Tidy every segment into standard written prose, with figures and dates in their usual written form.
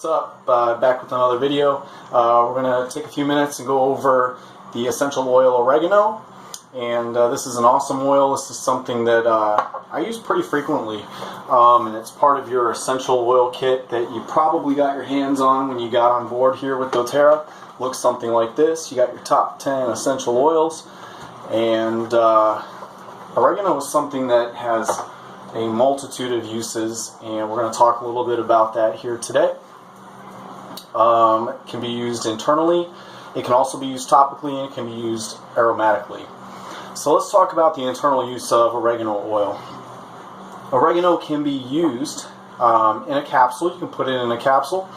What's up? Back with another video. We're going to take a few minutes and go over the essential oil oregano. And this is an awesome oil. This is something that I use pretty frequently. And it's part of your essential oil kit that you probably got your hands on when you got on board here with dōTERRA. Looks something like this. You got your top 10 essential oils. And oregano is something that has a multitude of uses, and we're going to talk a little bit about that here today. It can be used internally, it can also be used topically, and it can be used aromatically. So let's talk about the internal use of oregano oil. Oregano can be used in a capsule. You can put it in a capsule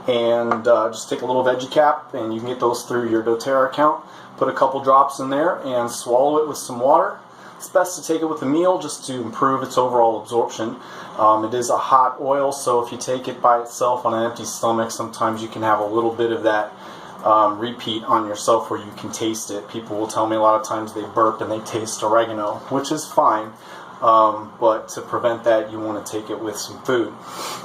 and just take a little veggie cap, and you can get those through your dōTERRA account. Put a couple drops in there and swallow it with some water. It's best to take it with a meal just to improve its overall absorption. It is a hot oil, so if you take it by itself on an empty stomach, sometimes you can have a little bit of that repeat on yourself where you can taste it. People will tell me a lot of times they burp and they taste oregano, which is fine, but to prevent that you want to take it with some food.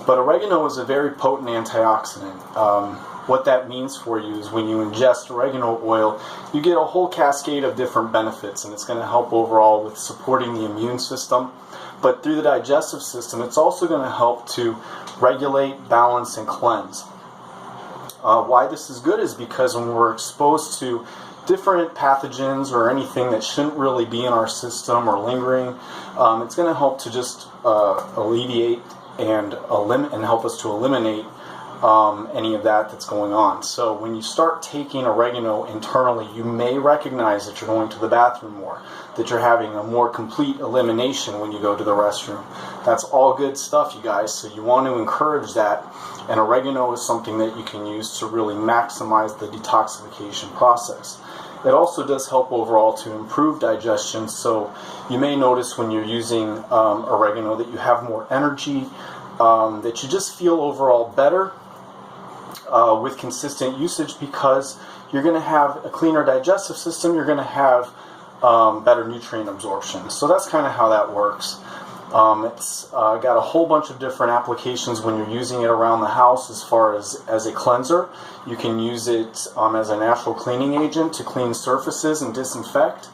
But oregano is a very potent antioxidant. What that means for you is when you ingest oregano oil, you get a whole cascade of different benefits, and it's going to help overall with supporting the immune system. But through the digestive system, it's also going to help to regulate, balance, and cleanse. Why this is good is because when we're exposed to different pathogens or anything that shouldn't really be in our system or lingering, it's going to help to just alleviate and help us to eliminate any of that's going on. So when you start taking oregano internally, you may recognize that you're going to the bathroom more, that you're having a more complete elimination when you go to the restroom. That's all good stuff, you guys, so you want to encourage that, and oregano is something that you can use to really maximize the detoxification process. It also does help overall to improve digestion, so you may notice when you're using oregano that you have more energy, that you just feel overall better with consistent usage, because you're going to have a cleaner digestive system, you're going to have better nutrient absorption. So that's kind of how that works. It's got a whole bunch of different applications when you're using it around the house. As far as a cleanser, you can use it as a natural cleaning agent to clean surfaces and disinfect.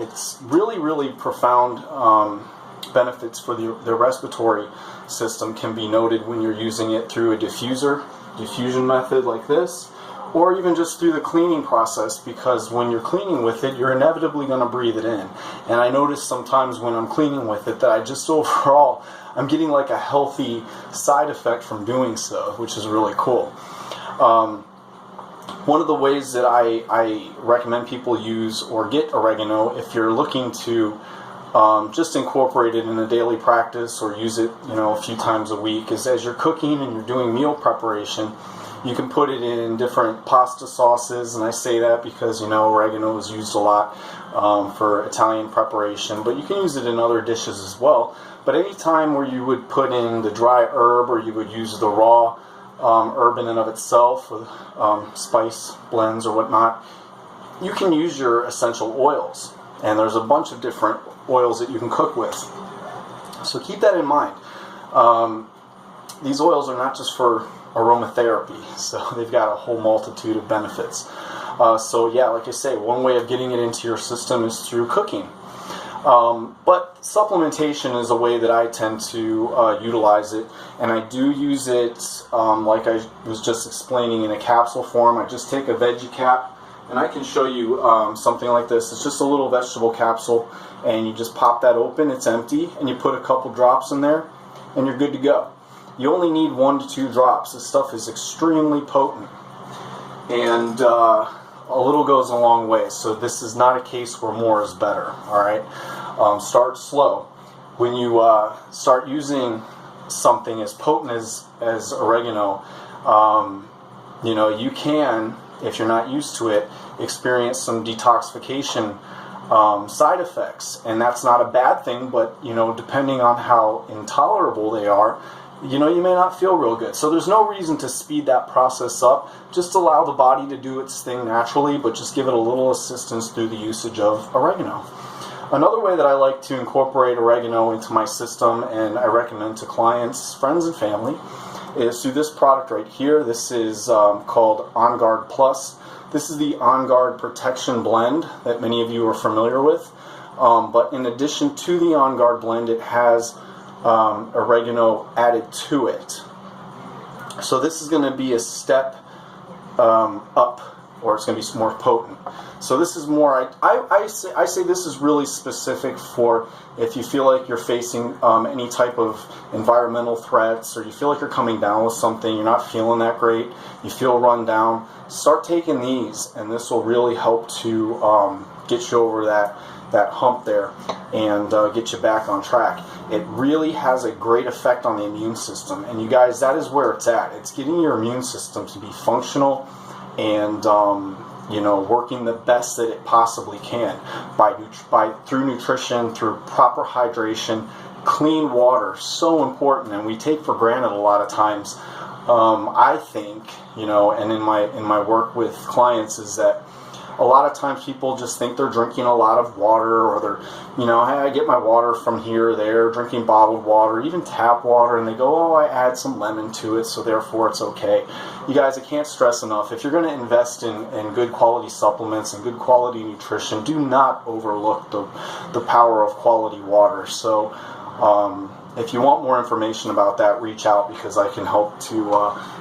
It's really profound benefits for the respiratory system can be noted when you're using it through a diffusion method like this, or even just through the cleaning process, because when you're cleaning with it, you're inevitably going to breathe it in. And I notice sometimes when I'm cleaning with it that I just overall, I'm getting like a healthy side effect from doing so, which is really cool. One of the ways that I recommend people use or get oregano, if you're looking to just incorporate it in a daily practice or use it, a few times a week, is as you're cooking and you're doing meal preparation, you can put it in different pasta sauces. And I say that because oregano is used a lot for Italian preparation, but you can use it in other dishes as well. But any time where you would put in the dry herb, or you would use the raw herb in and of itself with spice blends or whatnot, you can use your essential oils. And there's a bunch of different oils that you can cook with. So keep that in mind. These oils are not just for aromatherapy, so they've got a whole multitude of benefits. So yeah, like I say, one way of getting it into your system is through cooking. But supplementation is a way that I tend to utilize it, and I do use it, like I was just explaining, in a capsule form. I just take a veggie cap, and I can show you something like this. It's just a little vegetable capsule, and you just pop that open. It's empty, and you put a couple drops in there, and you're good to go. You only need 1 to 2 drops. This stuff is extremely potent, and a little goes a long way. So this is not a case where more is better. All right, start slow. When you start using something as potent as oregano, you can, if you're not used to it, experience some detoxification side effects, and that's not a bad thing. But depending on how intolerable they are, you may not feel real good. So there's no reason to speed that process up. Just allow the body to do its thing naturally, but just give it a little assistance through the usage of oregano. Another way that I like to incorporate oregano into my system, and I recommend to clients, friends, and family, is through this product right here. This is called On Guard Plus. This is the On Guard Protection Blend that many of you are familiar with. But in addition to the On Guard blend, it has oregano added to it. So this is going to be a step up, or it's going to be more potent. So this is more, I say this is really specific for if you feel like you're facing any type of environmental threats, or you feel like you're coming down with something, you're not feeling that great, you feel run down, start taking these, and this will really help to get you over that hump there and get you back on track. It really has a great effect on the immune system, and you guys, that is where it's at. It's getting your immune system to be functional and you know, working the best that it possibly can through nutrition, through proper hydration, clean water. So important, and we take for granted a lot of times. I think, you know, and in my work with clients, is that a lot of times people just think they're drinking a lot of water, or they're, you know, hey, I get my water from here or there, drinking bottled water, even tap water, and they go, oh, I add some lemon to it, so therefore it's okay. You guys, I can't stress enough, if you're going to invest in good quality supplements and good quality nutrition, do not overlook the power of quality water. So if you want more information about that, reach out, because I can help to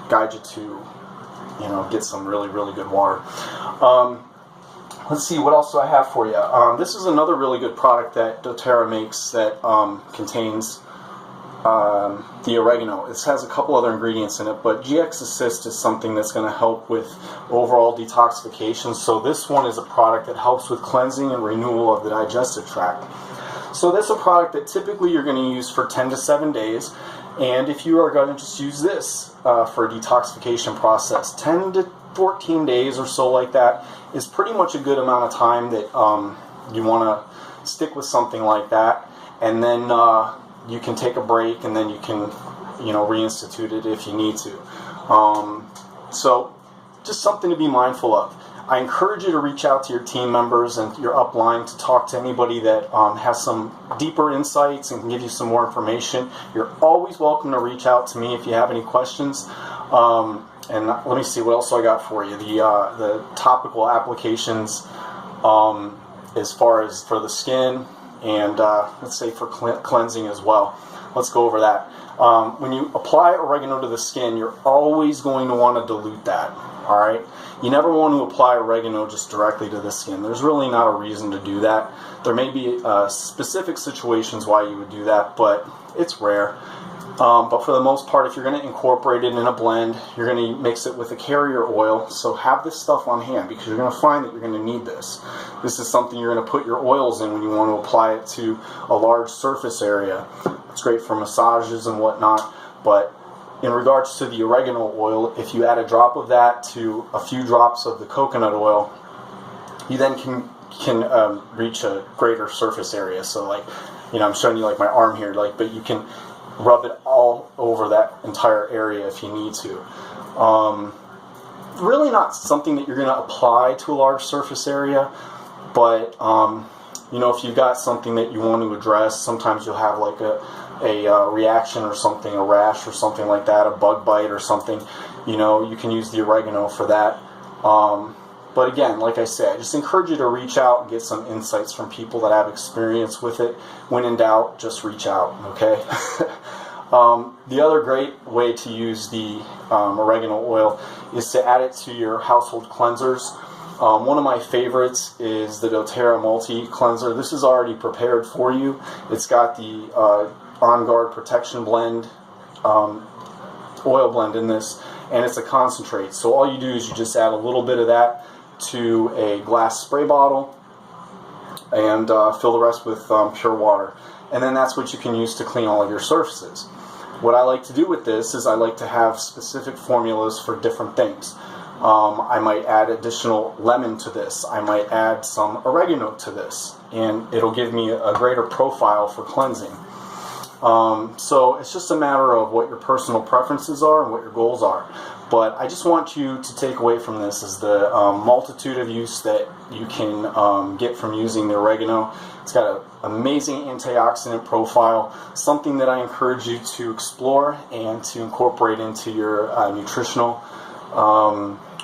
guide you to, you know, get some really, really good water. Let's see, what else do I have for you? This is another really good product that dōTERRA makes that contains the oregano. This has a couple other ingredients in it, but GX Assist is something that's going to help with overall detoxification. So this one is a product that helps with cleansing and renewal of the digestive tract. So this is a product that typically you're going to use for 10 to 7 days, and if you are going to just use this for a detoxification process, 10 to 14 days or so like that is pretty much a good amount of time that you want to stick with something like that, and then you can take a break, and then you can, you know, reinstitute it if you need to. So just something to be mindful of. I encourage you to reach out to your team members and your upline to talk to anybody that has some deeper insights and can give you some more information. You're always welcome to reach out to me if you have any questions. And let me see, what else I got for you. The topical applications as far as for the skin, and let's say for cleansing as well. Let's go over that. When you apply oregano to the skin, you're always going to want to dilute that. All right? You never want to apply oregano just directly to the skin. There's really not a reason to do that. There may be specific situations why you would do that, but it's rare. But for the most part, if you're going to incorporate it in a blend, you're going to mix it with a carrier oil. So have this stuff on hand, because you're going to find that you're going to need this. This is something you're going to put your oils in when you want to apply it to a large surface area. It's great for massages and whatnot. But in regards to the oregano oil, if you add a drop of that to a few drops of the coconut oil, you then can reach a greater surface area. So, like, you know, I'm showing you like my arm here, like, but you can rub it all over that entire area if you need to. Really not something that you're going to apply to a large surface area, but you know, if you've got something that you want to address, sometimes you'll have like a reaction or something, a rash or something like that, a bug bite or something, you know, you can use the oregano for that. But again, like I said, I just encourage you to reach out and get some insights from people that have experience with it. When in doubt, just reach out, okay? The other great way to use the oregano oil is to add it to your household cleansers. One of my favorites is the dōTERRA Multi Cleanser. This is already prepared for you. It's got the On Guard Protection Blend, oil blend in this, and it's a concentrate. So all you do is you just add a little bit of that to a glass spray bottle and fill the rest with pure water. And then that's what you can use to clean all of your surfaces. What I like to do with this is I like to have specific formulas for different things. I might add additional lemon to this. I might add some oregano to this, and it'll give me a greater profile for cleansing. So it's just a matter of what your personal preferences are and what your goals are. But I just want you to take away from this is the multitude of use that you can get from using the oregano. It's got an amazing antioxidant profile, something that I encourage you to explore and to incorporate into your nutritional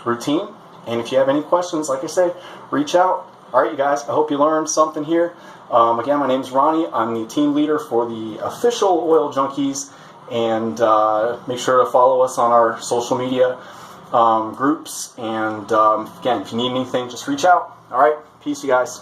routine. And if you have any questions, like I say, reach out. All right, you guys, I hope you learned something here. Again, my name is Ronnie. I'm the team leader for the official Oil Junkies. And make sure to follow us on our social media groups. And again, if you need anything, just reach out. All right, peace, you guys.